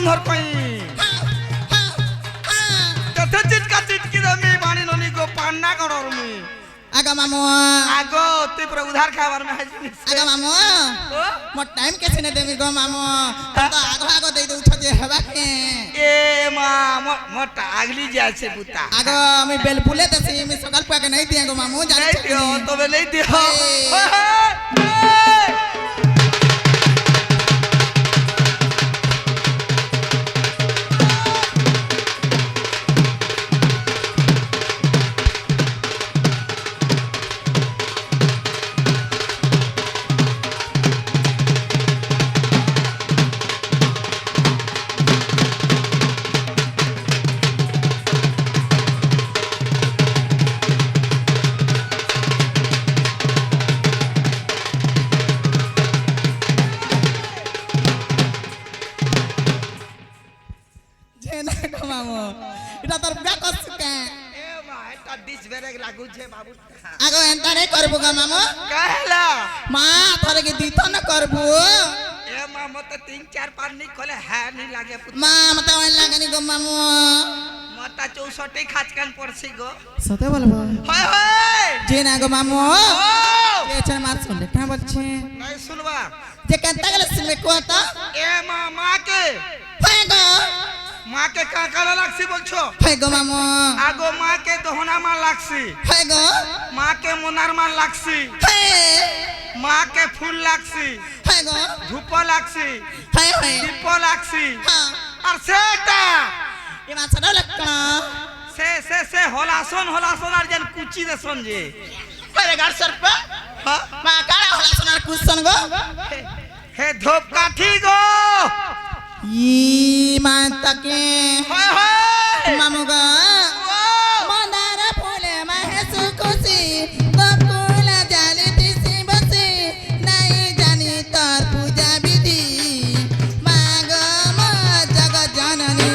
বন্ধর কই ততে চিটকা চিটকি দমি বানি ননি গো পান্না করর মি আগা মামু আগো তুই পুরা উধার খাবার মে হাজিনি আগা মামু মো টাইম কেছে নে দেমি গো মামু তো আগো আগো দেই দউছ যে হেবা কে এ মা মোটা আগলি যাচ্ছে বুতা আগো আমি বেল ফুলে দেছি আমি সকাল পাকে নাই দিয়া গো মামু জানি नहीं दियो तबे नहीं दियो যে না গো মামু এটা তোর ব্যাকস কে ए मा एटा डिश बेरेक लागु छे बाबू আগো এন্টারে করবো গো মামু कहला মা তোরে কি দিত না করবো ए मा मते 3 4 5 नहीं खोले है नहीं लागे মা মতে ওই লাগেনি গো মামু मता 64 खाचकान पड़सी गो সতে বলবো हाय हाय যে না গো মামু ओ এছন মা শুনলে তা বলছে नहीं सुनवा যে কেনতা গেলে শুনবে কোতা ए मा मां के হয় গো मां के का काला लागसी बोलछो হয় गो मामू आगो मां के दोहना मा लागसी হয় गो मां के मोनार मा लागसी হয় मां के फूल लागसी হয় गो धूप लागसी হয় হয় दीप लागसी হ্যাঁ और सेटा এ মা ছাড়া লক্ষণ से हलासन আর যেন কুচি দে সঞ্জে আরে গার সরপ হ্যাঁ মা কারা হলা সোনার কুশন গো হে ধূপ কাঠি গো ই মা তাকে হয় হয় মামু গো ও মন্দার ফুলে মাহেসু খুশি বকুল জালি দিছি বসি নাই জানি তোর পূজা বিধি মা গো মা জগৎ জননী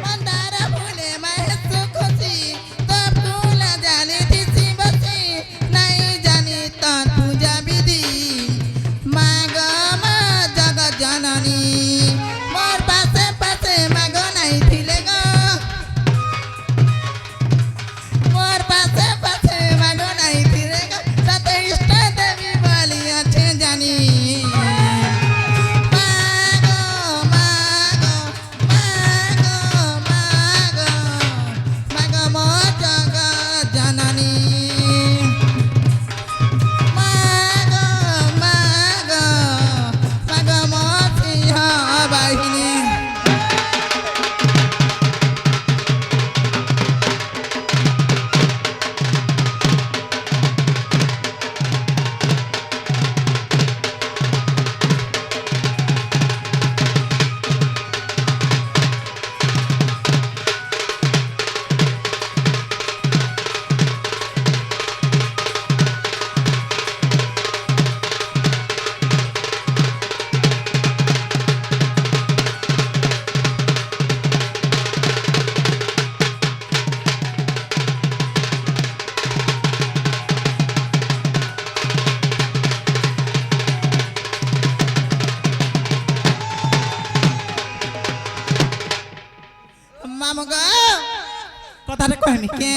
মন্দার ফুলে মাহেসু খুশি বকুল জালি দিছি বসি নাই জানি তোর পূজা বিধি মা গো মা জগৎ জননী মোর পাশে পাশে মাগো নাই থিলে গো মোর পাশে পাশে মাগো নাই থিলে গো তাতে ইষ্ট দেবী বলি আছে জানি মা গো মা গো মা গো মা গো মা গো মোর জগৎ জননী মাগো মাগো মাগো মতিহ বাহিনী মামু গো কথাটা কহমি কে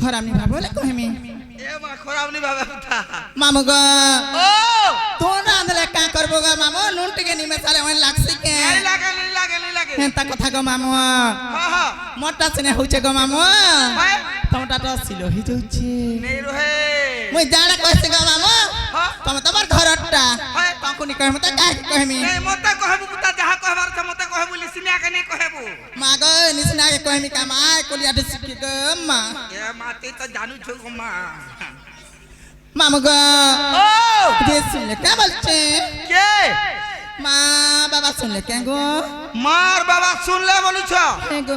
খরামনি ভাবলে কহমি এ মা খরাবনি বাবা কথা মামু গো ও তোর রাঁধলে কা করবো গো মামু নুন টিকে নিমে সালে ওই লাগছে কে नहीं लागे হেনতা কথা গো মামু हां हां মোটা সিনে হইছে গো মামু हाय তোমটা তো সিলো হি যাচ্ছে नहीं रहे মুই জানা কইছে গো মামু हां তুমি তোমার ঘরটা हाय তখনই কহমি তা কাহি কহমি नहीं मते कहबु पुता जहा कहबार छ मते कहबु लिसिना के नहीं कहबु মা গো নিসনা কে কহমি কামাই কলিয়া ডিসকি গো মা ए माते तो जानू छु गो मा মামু গো ओ যে শুনলে কে বলছে के মা বাবা শুনলে কে গো मार बाबा सुन ले बोलू छ হে গো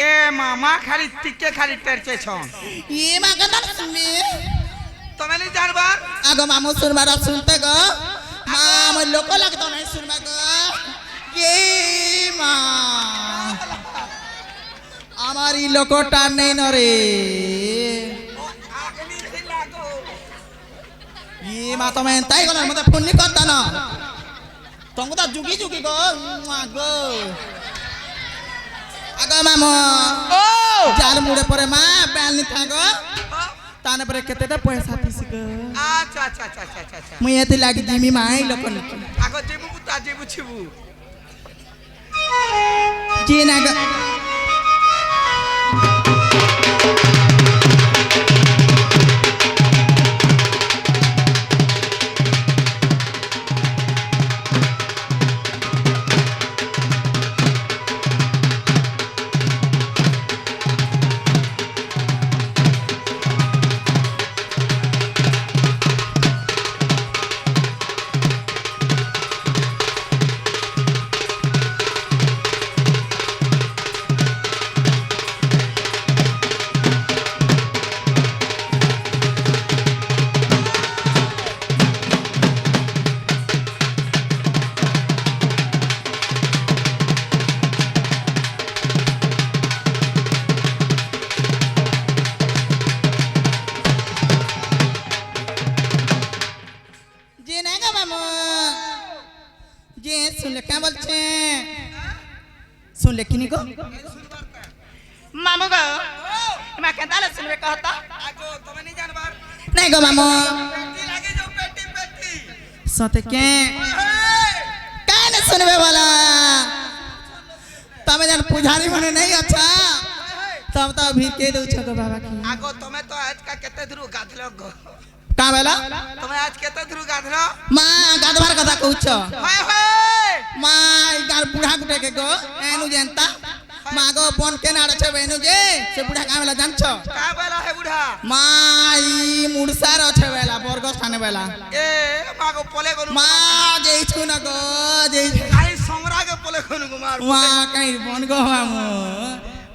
ए मामा खाली टिके खाली टेरचे छ ই মা কেন শুনবি তুমি नहीं जानबार আগো মামু শুনবার শুনতে গো মা আমার লোক লাগতো নাই শুনবা গো কে মা আমার ই লোকটা নেই নরে ই মা তুমি তাই গলা মতে ফোন নি করতা না তঙ্গু তা জুগি জুগি গো আগো আগো মামু ও জাল মুড়ে পরে মা ব্যাল নি থাগো তানে পরে কেতেটা পয়সা দিছি গো আচ্ছা আচ্ছা আচ্ছা আচ্ছা আচ্ছা আচ্ছা মুই এতে লাগি জিমি মাই লোকন আগো যেবু পুতা যেবু ছিবু জি না গো জি না গো মামু জি শুনলে কে বলছে শুনলে কিনি গো মামু গো মা কেদালে শুনবে कहता আগো তুমি নি জানবার नहीं गो मामू পেটি লাগে যাও পেটি পেটি सते के काने सुनबे वाला तमे जन पुजारी मने नहीं अच्छा तब तो भी के दउ छको बाबा की আগো তুমি তো আজ কা কেতে ধরু গাধলো গো का बेला তুমি আজ কেতে ধরু গাধলো मां गादवार कथा कहउछ হায় হায় मां ई गार बुढ़ा गुटे के गो एनु जनता मां गो बन के नाड़ छे बेनु जे से बुढ़ा का बेला जानछ কা বেলা হে বুড়া मां ई मुड़सार छे बेला बरगो स्थाने बेला এ মাগো পলে গনু मां जे छु न गो जे কাই সমরা কে পলে গনু মার मां काई बन गो मामू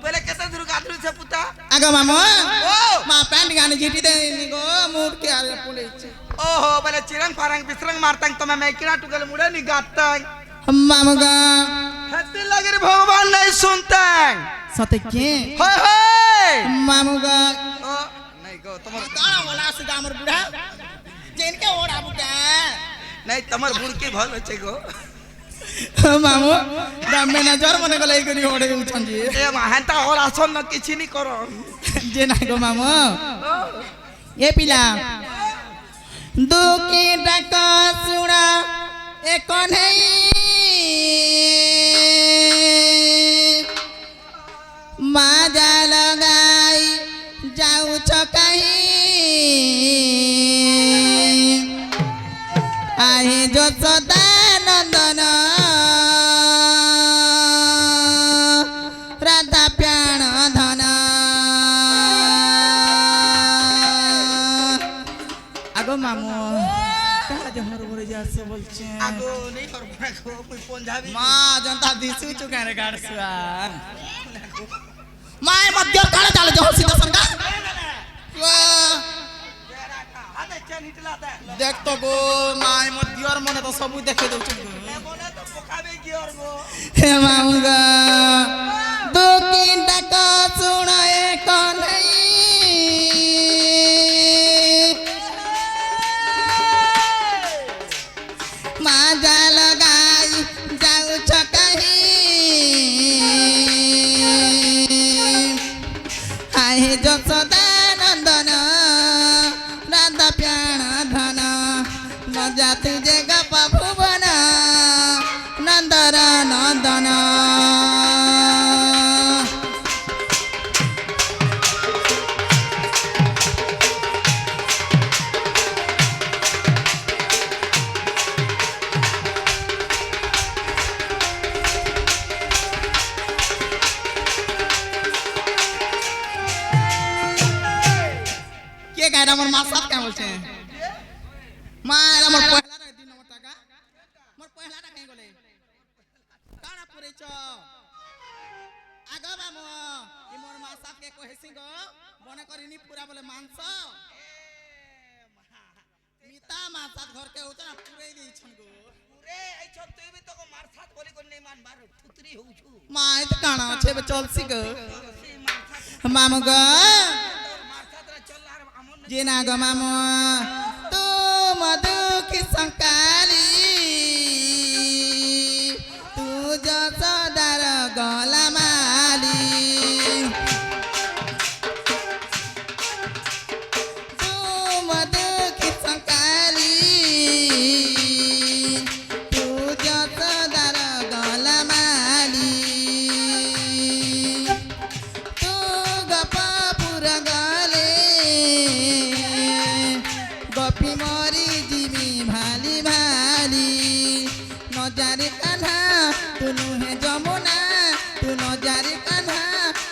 পলে কেতে ধরু গাধলু ছে পুতা आगो मामू ও मा पैंट गाने जीटी दे निगो मूड के आरे पुलिस ओहो बले चिरंग फारंग बिसरंग मारतंग तमे मैं किना टुगल मुड़े नी गातंग मामुगा हत्ती लगे रे भगवान नहीं सुनतंग सते के होय होय मामुगा ओ नहीं गो तमर तारा वाला से गामर बुढ़ा जेन के ओड़ा बुका नहीं तमर बुड़की भल होचे गो मामू दामे नजर मने गले करी ओड़े उछन जी ए माहंता और आसन न किछि नी करो जे ना गो मामू ये पिला दुखी डाका सुना ए कन्हई माजा लगाई जाऊ छकाई आहे जो सदानंदन राधा प्याण धन आगो मामू कहा जो हर भरे जा से बोलछे आगो नहीं कर पड़ा गो कोई पंजाबी मा जनता दिसु चुका रे गाड़सुआ माय मध्य काले चाले जो सीधा संगा हाथे चेन हिटला दे देख तो गो माय मध्यर मने तो सब देखे दउ छु ए बोले तो पोखाबे की और गो हे मामुगा दो तीन टका सुनाए कन्हई माजा लगाई जाऊ छकाई आहे जो सदानंदन राधा प्याण धन मजा तुझे गपा भुवन नंदर नंदन के गायरा मोर मां साथ क्या बोलते हैं मां मोर पहला रे 3 नंबर टाका मोर पहला टा कहीं गले काना पुरे छ आगा बामो ई मोर मां साथ के कहेसी गो बने करिनी पूरा बोले मांस मिता मां साथ घर के होता पूरे दी छन गो पूरे आई छन तू भी तो को मार साथ बोली कोन नहीं मान बार ठुतरी होउ छु मां इत काना छे बे चलसी गो मामो गो मार साथ रे चल आर हमन जे ना गो मामो तू মধুকি সংকালী তু যশোদার গলামালি তু মধুকি সংকালী তু যশোদার গলামালি তু গোপপুর গলে গোপী মরি জিমি ভালি ভালি নজারে কান্হা তু নুহে যমুনা তু নজারে কান্হা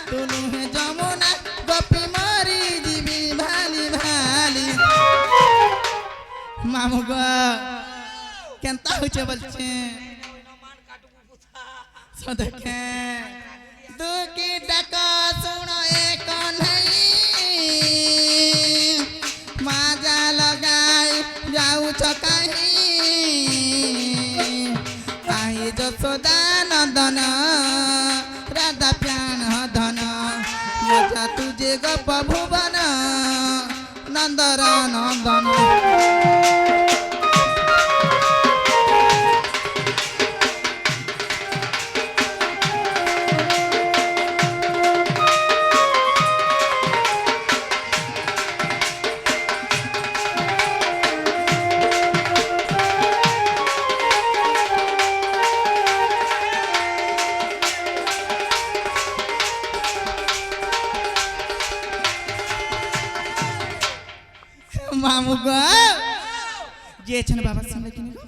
তু নুহে যমুনা গোপী মরি জিমি ভালি ভালি মামু গো কেনতা হইছে বলছে দেখে দুকি ডাক শুণ এ কন্হাই মাজা লগাই যাউছ কাহি কাহি যশোদা নন্দন রাধা প্রাণ ধন মজা তুজে গপ ভুবন নন্দর নন্দন মামু গো যেছেন বাবার সামনে কিনে গো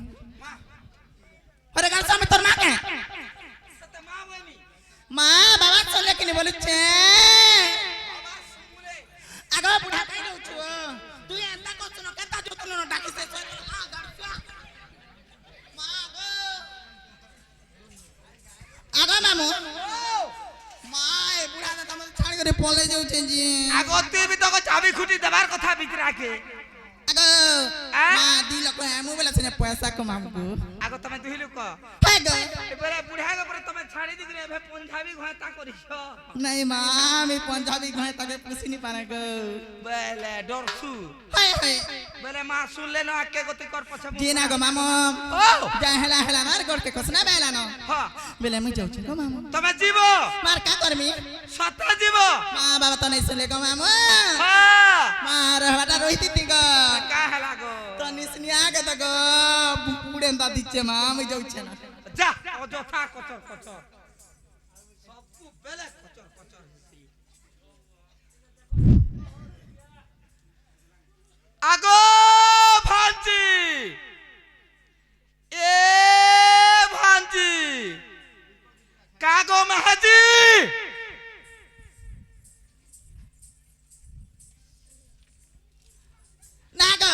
আরে গাল সামনে তোর মা কে সতে মা বইনি মা বাবার সামনে কিনে বলছে বাবা শুনলে আগো বুড়া কই দউছো তুই এন্তা করছন কেতা যতন ডাকিছে মা গো আগো মামু মা এ বুড়া না তুমি ছাড়ি করে পলে যাউছে জি আগতে বি তো চাবি খুঁটি দেবার কথা বিতরাকে আগো মা দিল কো আমু বেলা সনে পয়সা কমামু গো আগ তুমি দুহিলু ক হে গো এবারে বুড়া গো পরে তুমি ছাড়ি দিগরে এবে পঞ্জাবি ঘাতা করিছ नहीं माँ मैं पंजाबी घाय तबे पूछी नहीं पाना गो বেলে ডরছু हाय हाय বেলে মা শুনলে না আকে গতি কর পছে जी ना गो मामो ও जा हेला हेला मार गोड़ के कसना बेला न হ बेले मैं जाऊ छे गो मामो তুমি জীব मार का करमी সত জীব माँ बाबा तो नहीं सुनले गो मामो হ मार हटा रोहित ती गो কা হেলা গো तो निसनी आगे तो गो पुड़े दा दिचे माँ मैं जाऊ छे ना যা অযথা কচর কচর সবকু বেলে কচর কচর হইছি আগো ভাঞ্জি এ ভাঞ্জি কাগো মাহাজি ना गो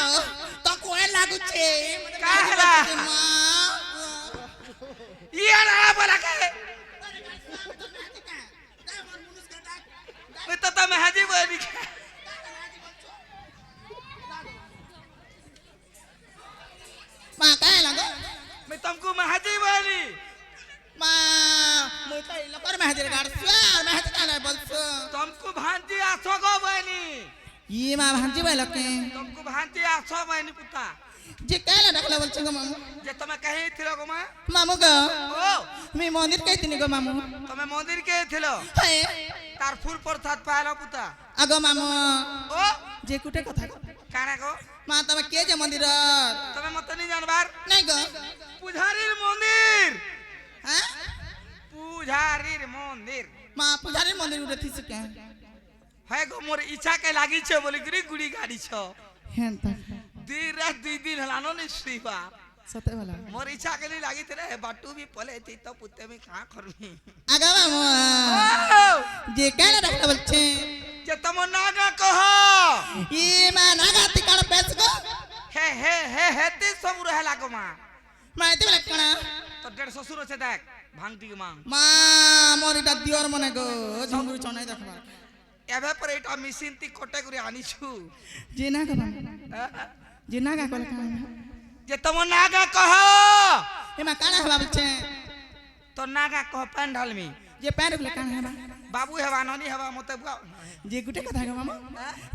तो कोई लागू छे का हेला? माँ ইয়া না বলা কে मैं तो महजी बोली माँ का लागो मैं तुमको महजी बोली माँ मुझे लपर में हजर गाड़ सुआ में हजर गाड़ बोल सु तुमको भांति आसो गो बनी ये माँ भांजी बोल के तुमको भांति आसो बनी पुता जे कहला रखला बोल छगो मामू जे तुम्हें कहीं थिलो गो मां मामू गो ओ मैं मंदिर कहती गो मामू तुम्हें मंदिर के थिलो हाय तार फूल पर थात पालो पुता आगो मामू ओ जे कुटे कथा काना गो माँ तब के जे मंदिर तुम्हें मत नहीं जानबार नहीं गो पुजारीर मंदिर हां पुजारीर मंदिर माँ पुजारी मंदिर उठे थी सके है गो मोर इच्छा के लागी छे बोली गिरी गुड़ी गाड़ी छो हेन तक दिन रात 2 दिन हलानो नहीं सीवा सते वाला मोर इच्छा के लिए लागी थे रे बाटू भी पले थी तो पुते में कहां करमी आगो मामू जे कहला रखला बोल छे जे तुम नागा कहो ये माँ नागा तिकाड़ पैस गो हे ती सब रहे लागो मां माँ इते बोले कणा तो 150 सुरो से देख भांगती के मां माँ मोर इटा दियोर मने गो झंगुर छनाई देखबा एबे पर एटा मिसिन ती कोटे गुरी आनी छु जे ना का जे ना का कोला का जे तुम नागा कहो ए माँ काना हवा बोल छे तो नागा कहो पंडाल में जे पैर बोले काना हवा बाबू हेवा ननी हेवा मते बुआ जे गुटे कथा गो मामा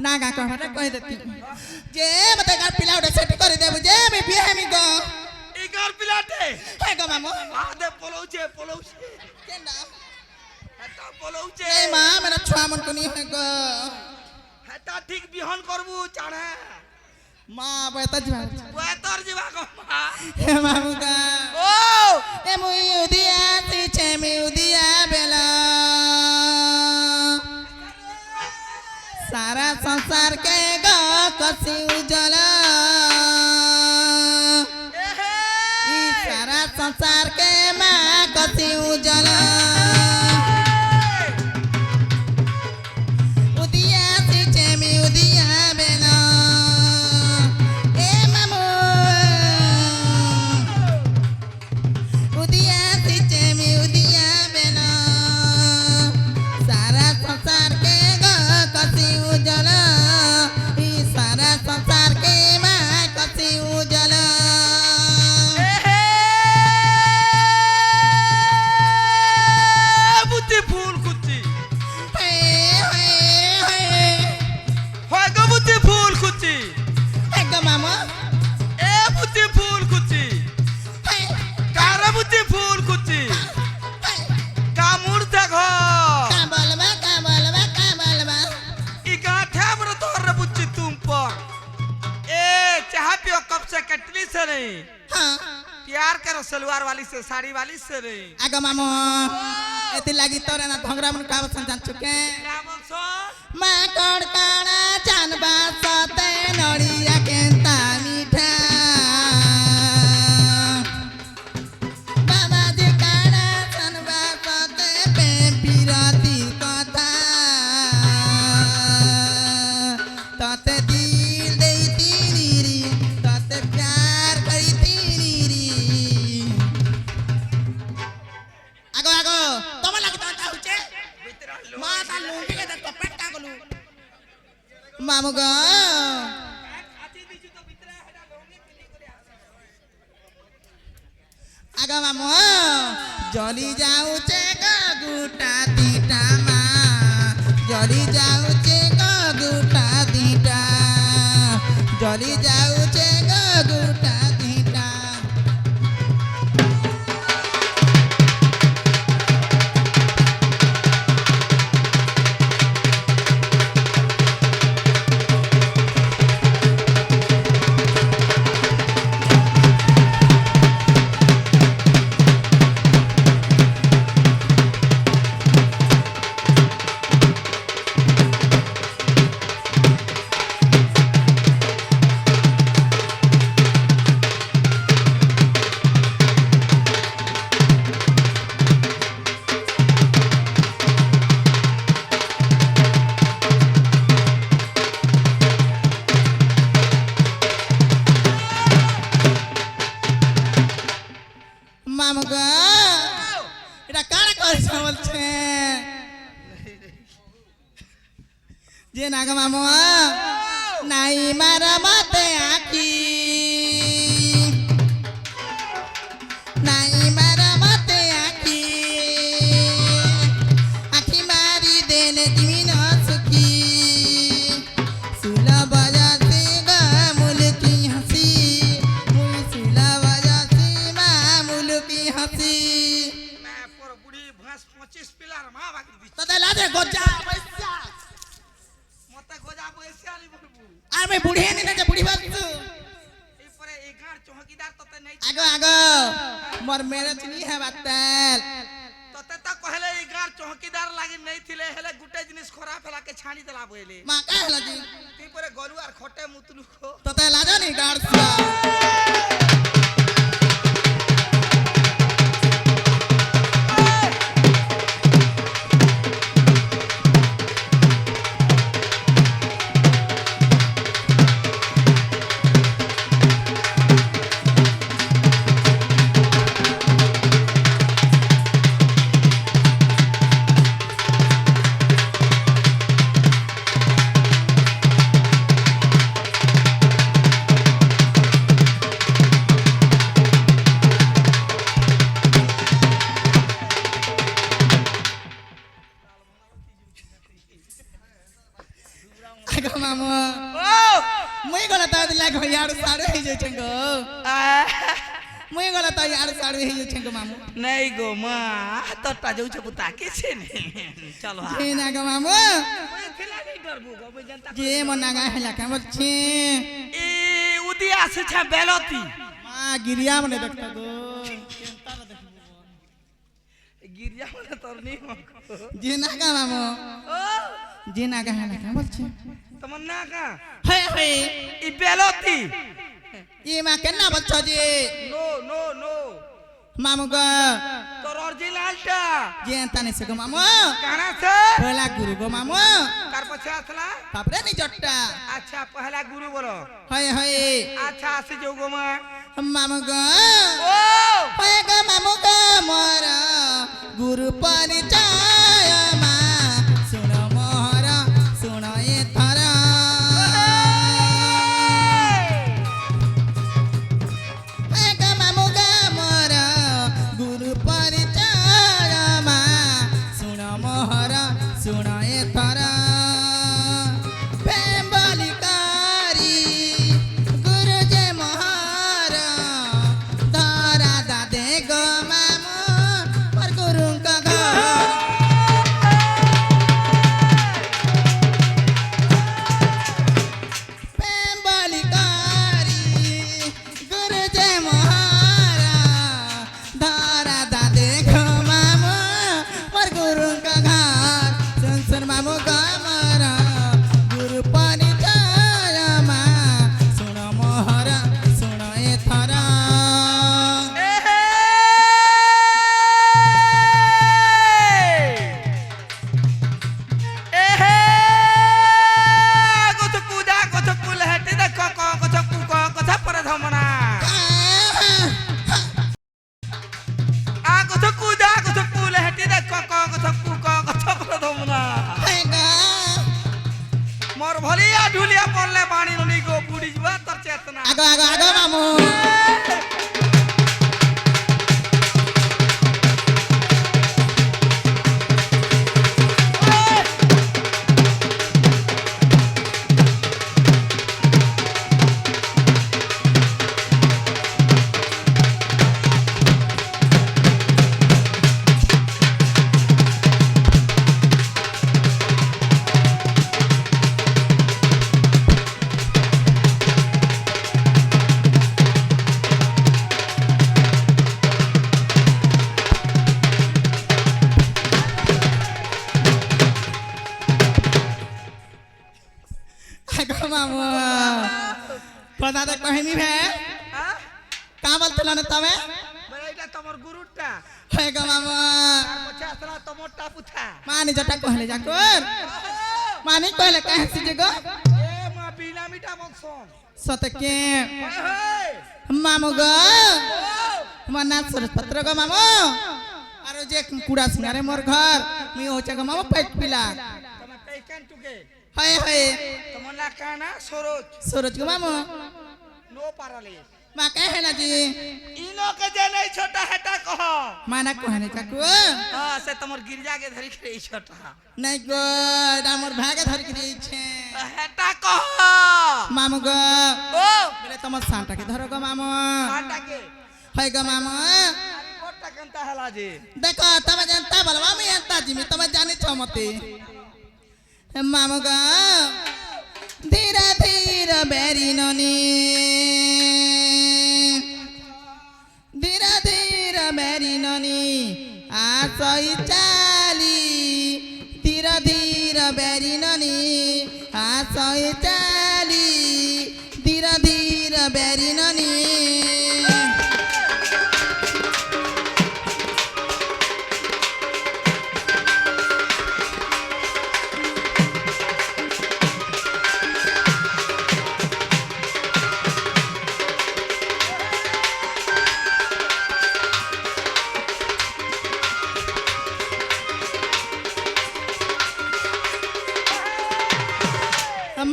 ना गा कहबा कह देती जे मते गार पिला उडे सेट कर देबो जे ପିଲାଟେ ହେ ଗো ମାମୁ ଆଦେ ପଳଉଛେ କେଣ୍ଡା ହେଟା ପଳଉଛେ ଏ ମା मेरा ଛୁଆ ମନ কোନି ହେ ଗো হেটা ঠিক বিহন করবু চাড়ে মা বেতা জিবা তোর ଯିବା মা হে মামু কা ও এ মুই উদিয়া তিছে মি উদিয়া বেলা सारा संसार के गो कसी उजला ई सारा संसार के माँ कसी उजला उदिया तिचे मी उदिया बेला ए मामू उदिया तिचे मी उदिया बेला सारा संसार के गो कसी उजला ई सारा संसार के माँ कसी उजला বুদ্ধি ফুল খুঁজছি हे हे हे হয় গো বুদ্ধি ফুল খুঁজছি हे गो मामा এ বুদ্ধি ফুল খুঁজছি हे কার বুদ্ধি ফুল খুঁজছি কামুর দেখ का बोलबा का बोलबा का बोलबा ই গাঁঠে বড় তোর বুদ্ধি তুম पर ए चाह पियो कब से कटली से नहीं हाँ प्यार करो सलवार वाली से साड़ी वाली से नहीं आगो मामो एति लागी तोरे ना भंगरा मन काव संजान चुके क्या बोलছো माँ कोड़ काना जानबा सते नड़िया केंता मीठा बाबा जी काना जानबा सते प्रेम पिरती कथा तते दिल देती नीरी तते प्यार करती नीरी आगो आगो तम लागी तो होचे माँ ता लुंगी के तो पेट का गलू मामू गो आगो मामू जली जाऊचे गो गुटा दीटा माँ जली जाऊचे गो गुटा दीटा जली जाऊचे गो गुटा दीटा मामू गो এটা কারা কইছে বলছে যে নাগা মামু নাই মারা মতে আকি নাই মারা মতে আকি আখি মারি দেনে তুমি না সুখী সুলা বাজাতে গা মুলকি হাসি মুই সুলা বাজাতে মা মুলকি হাসি मैं पर बुढ़ी भैंस 25 पिलार मां बाकी दी তোদের লাজে গজ্জা পয়সা मते गोजा पैसे आली बोलबू আর আমি বুড়ি নি না যে বুড়ি বাসু এই পরে এই গাঁর চৌকিদার ততে নাই আগো আগো মোর মেরে চিনি হে বাতেল ততে তো कहले এই গাঁর চৌকিদার লাগি নাই থিলে হেলে গুটে জিনিস খরা ফেলা के छानी देला बोले মা কা হলা জি ती परे गलु আর খটে মুতলু খো তোদের লাজে নি গাড়সা আগো মামু ओ মুই গলা তা দিলা ঘয়াড় সাড়ে হই যাইছেন গো মুই গলে তো ইয়ার সাড়ে হই যাচ্ছে গো মামু নাই গো মা তোরটা যাউছে পুতা কেছে নে চলো জি না গো মামু খেলা নেই ডরবো গো বই জানতা যে মন নাগা হেলা কেন বলছি এ উদি আছে ছা বেলতি মা গিরিয়া মনে দেখতা গো গিরিয়া মানে তোর নেই যে না গো মামু ও যে নাগা হেলা কেন বলছি তোমার না কা হই হই ই বেলতি ই মা কেন বলছো যে নো নো নো মামু গো তোর অরিজিনালটা যে তানে সে গো মামু কানা আছে পহলা গুরু গো মামু তার পছে আসলা তারপরে নিজটা আচ্ছা পহলা গুরু বলো হই হই আচ্ছা আসি যাও গো মা মামু গো ও হই গো মামু গো মোর গুরু পরিচয় মা শুন মোর শুন এ থরা হই গো মামু গো মোর গুরু পরিচয় মা শুন মোর শুন এ থরা বেম্বলিকারি গুরু যে মোহর ধরা দাদে গো মামু মোর গুরুଙ୍କ ঘর বেম্বলিকারি গুরু যে মোহর ধরা দাদে গো মামু মোর গুরুଙ୍କ ঘর শুন শুন মামু গো মোর গুরু পরিচয় মা শুণ মোহর শুণ এ থরা মোর ভলিয়া ঢুলিয়া পড়লে পানি ননি গো বুড়ি যা তোর চেতনা আগো আগো আগো মামু আগো মামু কথা তো কহিনি ভে হ্যাঁ কা বলছিল না তবে বলে এটা তোমার গুরুটা হই গো মামু তার পছে আসলা তোমারটা পুথা মানি যেটা কহলে যাকর মানি কহলে কাহছি যে গো এ মা বিনামিটা বলছন সতকে হেই মামু গো ও মোর নাম সুরজপত্র গো মামু আর যে কুড়া সিঙ্গারে মোর ঘর মুই হচ্ছে গো মামু পেট পিলা তোমার পেকান টুকে হয় হয় তোমার না কানা সরোজ সুরজ গো মামু নো পারালে মা কাহে না জি ইনো के जे नहीं छोटा हटा कह माना कहने काकू हां से तमर गिरजा के धरी के छोटा नहीं गो मोर भागे धर के छे हटा कह मामू गो ओ बोले तमर सांटा के धरो गो मामू हटा के है गो मामू कोटा कंता हला जे देखो तम जनता बलवा में अंता जिमी तम जाने छ मते मामू गो धीरे धीरे बेरी ननी धीरे धीरे बेरी ननी आसई चाली धीरे धीरे बेरी ननी आसई चाली धीरे धीरे बेरी ननी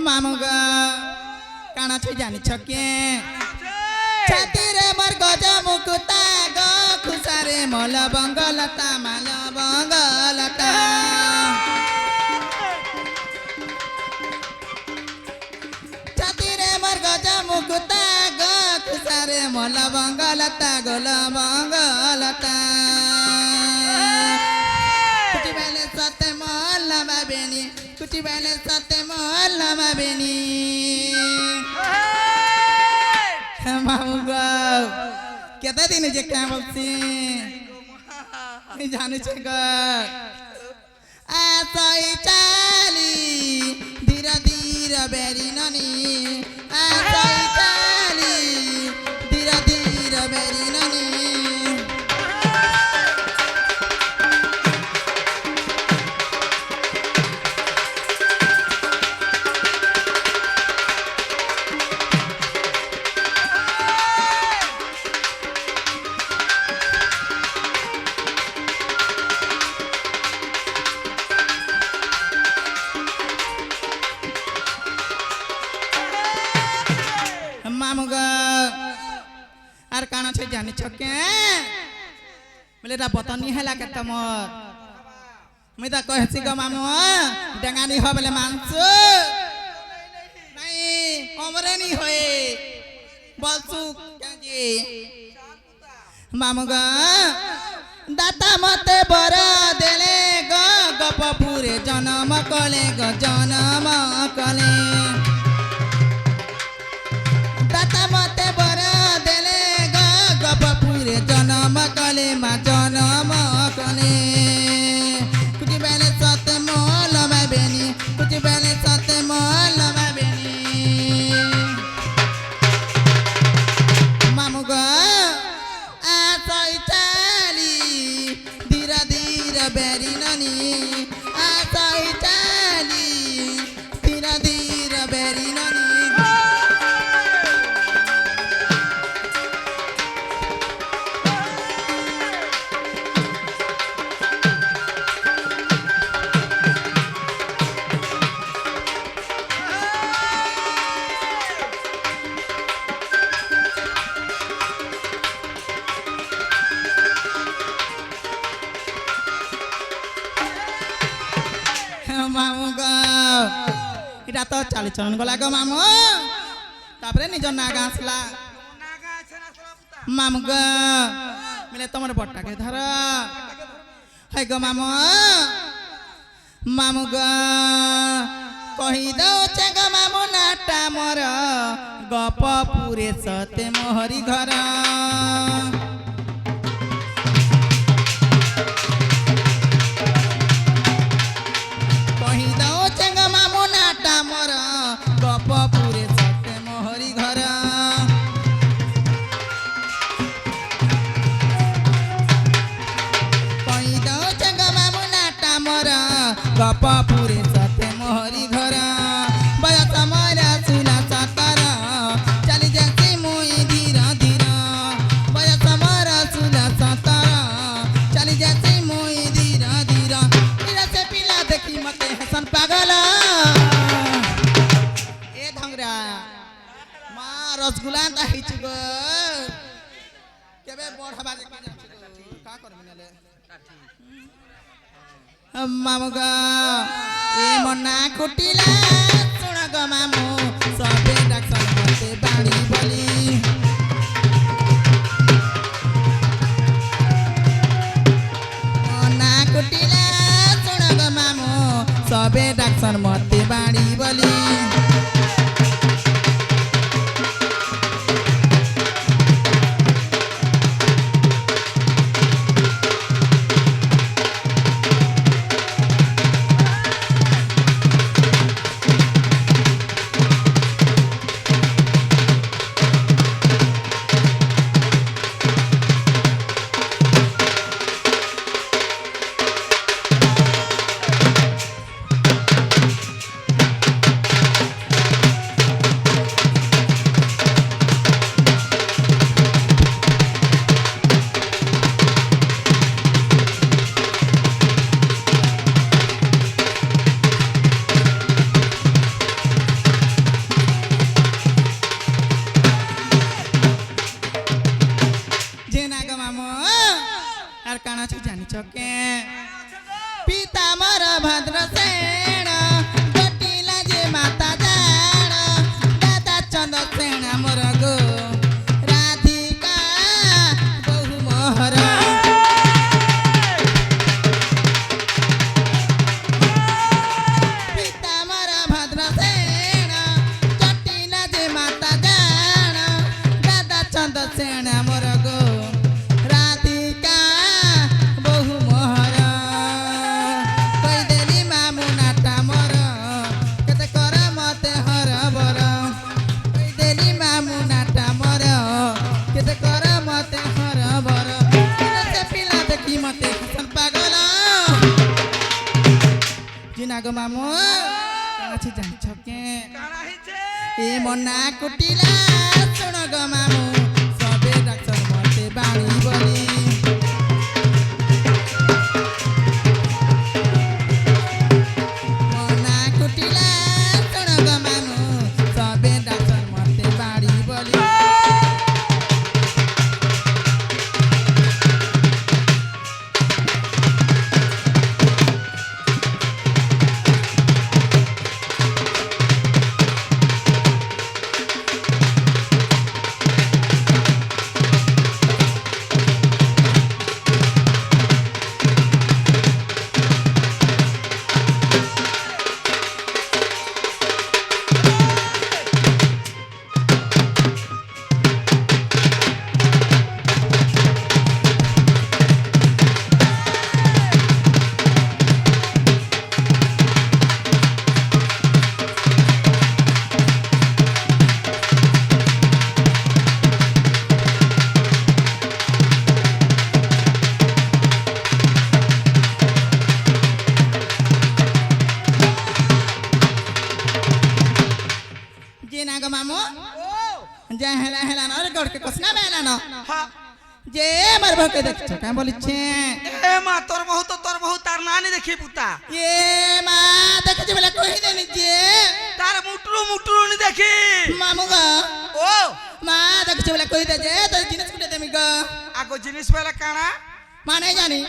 मामू गो काना छ जानी छ के छाती रे मोर गजा मुकुता गो खुसारे मल बंगलता माल बंगलता छाती रे मोर गजा मुकुता गो खुसारे মোলা বঙ্গলতা গোল বঙ্গলতা কুটি বেলে সাথে মোলা বাবেনি কুটি বেলে সাথে মোলা বাবেনি মামু গো কেতে দিন যে কে বলছি জানিস গো আসই চালি ধীরে ধীরে বেরি নানি আসই চালি ধীরে ধীরে বেরি নানি মামু গো আর কাণ আছে জানিছ কে বলে তা বতনি হেলা কে তোমার মুই তা কইছি গো মামু ডেঙ্গানি হ বলে মাংস নাই কমরে নি হয়ে বলছু কাজি মামু গো দাতা মতে বর দেলে গো গপপুরে জনম কলে গো জনম কলে দাতা মতে বর দেলে গো গপপুরে জনম কলে মা জনম কলে কুটি বেলে সতে মোল বাবেনি কুটি বেলে সতে মোল বাবেনি মামু গো আসই চালি ধীরে ধীরে বেরি নানি আসই চালি ধীরে ধীরে বেরি নানি মামু গো এটা তো চালি চলন গলা গো মামু তারপরে নিজর নাগা আসলা মামু গো মিলে তোমার বটটাকে ধর হাই গো মামু মামু গো কহি দৌছে গো মামু নাটা মোর গপপুরে সতে মোহরি ঘর কহি দৌছে গো মামু নাটা মোর গপপুরে সতে মোহরি ঘর কহি দৌছে গো মামু নাটা মোর গপপুরে সতে মোহরি ঘর বয়স মোর 16-17 চালি যাচ্ছি মুই ধীর ধীর বয়স মোর 16-17 চালি যাচ্ছি মুই ধীর ধীর সে পিলা দেখি মতে হেসন পাগল এ ধংরা মা রসগুলা তা হিচ গো কেবে বড় হবা দেখি যাচ্ছি গো কা করবি নালে মামু গো এ মনা কুটিলা শুণ গো মামু সবে ডাক্তার মতে বাড়ি বলি মনা কুটিলা শুণ গো মামু সবে ডাক্তার মতে বাড়ি বলি চকে পিতামর ভদ্রসেন জটিলা যে মাতা জাণ দাদা চন্দ্রসেন মোর গো রাধিকা নাগো মামু আছে জানিছ কে কানা হইছে এ মনা কুটিলা শুন গো মামু সবে ডাক্তার মতে বাড়ি বলি মনা কুটিলা শুন গো মামু সবে ডাক্তার মতে বাড়ি বলি যে নাগো মামু যে হেলা হেলা না রে গড়কে কসনা বেলা না হ্যাঁ যে আমার বকে দেখছো কেন বলিছে এ মা তোর বহু তার নানি দেখি পুতা এ মা দেখছি বলে কই দেনি যে তার মুটরু নি দেখি মামু গো ও মা দেখছি বলে কই দে যে তোর জিনিস কুটে দেমি গো আগো জিনিস বেলা কানা মানে জানি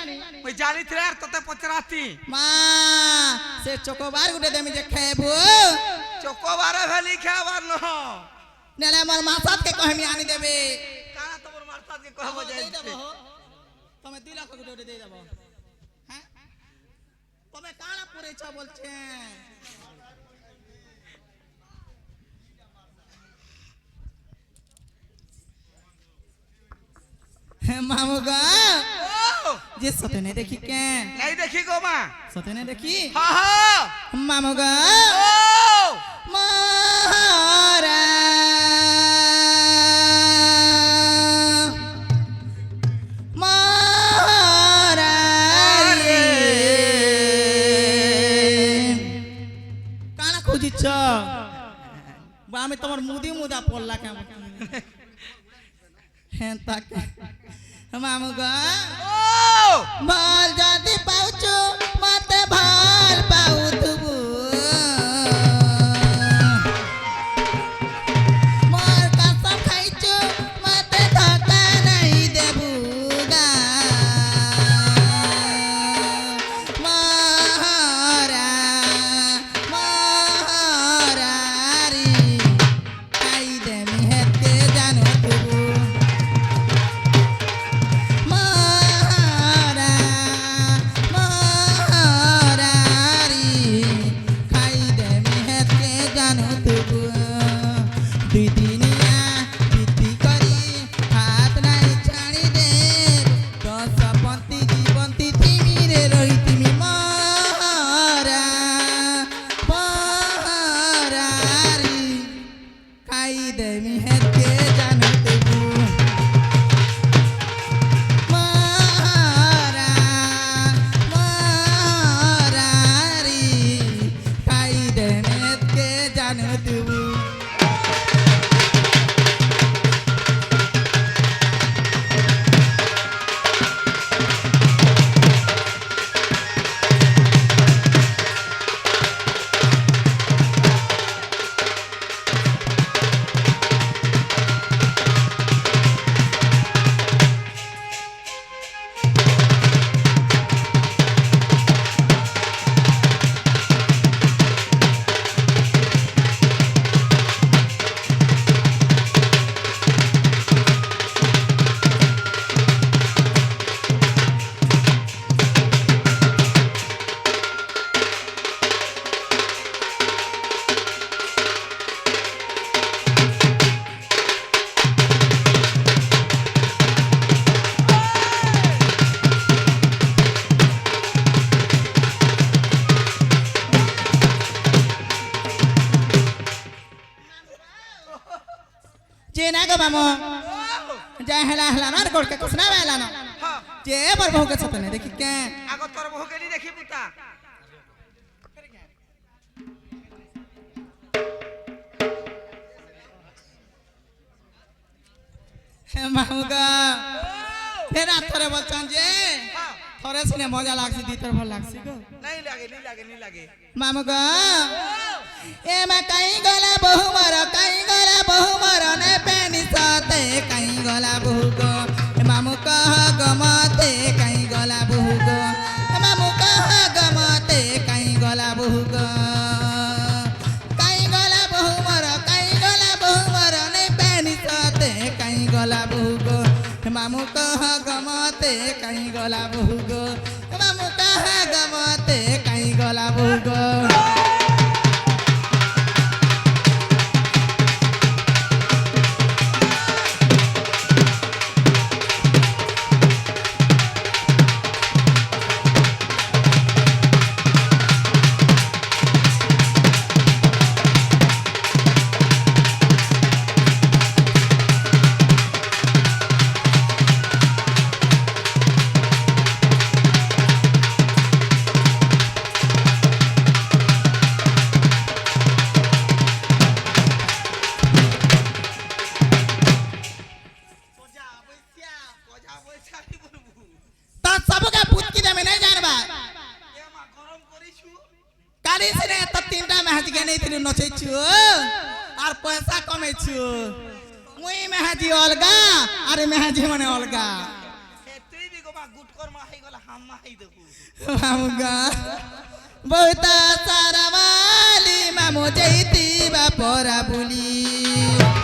ওই জানি থে আর তোতে পচরাতি মা সে চকোবার কুটে দেমি যে খাইবো চকোবারে ভেলি খাবার ন নেলে আমার মাসাত কে কহমি আনি দেবে কানা তোমার মারতাত কে কহব যাইতে তুমি 2 লাখ কুটে দিয়ে দেব হ্যাঁ তুমি কানা পড়েছ বলছে মামু গো ও যে সতনে দেখি কে নাই দেখি গো মা সতনে দেখি হা হা মামু গো ও মারা মারা রে কানা খুঁজিছ বা আমি তোমার মুদি মুদা পড়লা কেমন হ্যাঁ তাকে মামু গো ও ভাল যদি পাউছো মতে ভাল পাউথবু মোর কসম খাইছো মতে ধোকা নাই দেবু গা মহারা মহারারি খাই দেমি হেতে জানো তবু মহারা মহারারি খাই দেমি হেতে জানো তবু দুই দিনিয়া বৃদ্ধি করি হাত নাই ছাড়ি দে দশ পন্থী জীবন্তী তিমিরে রহি তিমি মহারা মহারারি খাই দেমি হেতে জানো তবু মহারা মহারারি খাই দেমি হেতে জানো তবু যে না গো মামু যা হেলা হেলা না গড়কে কসনা বেলা না হ্যাঁ যে আমার বহুকে সতনে দেখি কে আগো তোর বহু গেলি দেখি পুতা মামুগা ফের থরে বলছন যে হ্যাঁ থরে সিনে মজা লাগছে দিতর ভাল লাগছে গো नहीं लागे नहीं लागे नहीं लागे মামুগা এ মা কাই গলা বহু মর নে পেনি সাতে কাই গলা বহু গো মামু কহ গমতে কাই গলা বহু গো মামু কহ গমতে কাই গলা বহু গো কাই গলা বহু মর নে পেনি সাতে কাই গলা বহু গো মামু কহ গমতে কাই গলা বহু গো মামু কহ গমতে কাই গলা বহু গো पजा पैसा नहीं बोलबू तो सबके पूछ की देमे नहीं जानबा ए मा गरम करिछु काली सिने तो तीनटा मैच के नहीं थी नचे छु और पैसा कमे छु मुई मेहजी अलगा अरे मेहजी माने अलगा हेतई भी गोमा गुटकर मा हाई गला हम मा हाई देखू मामुगा बहुत सारा वाली मामू जैती बापरा बुली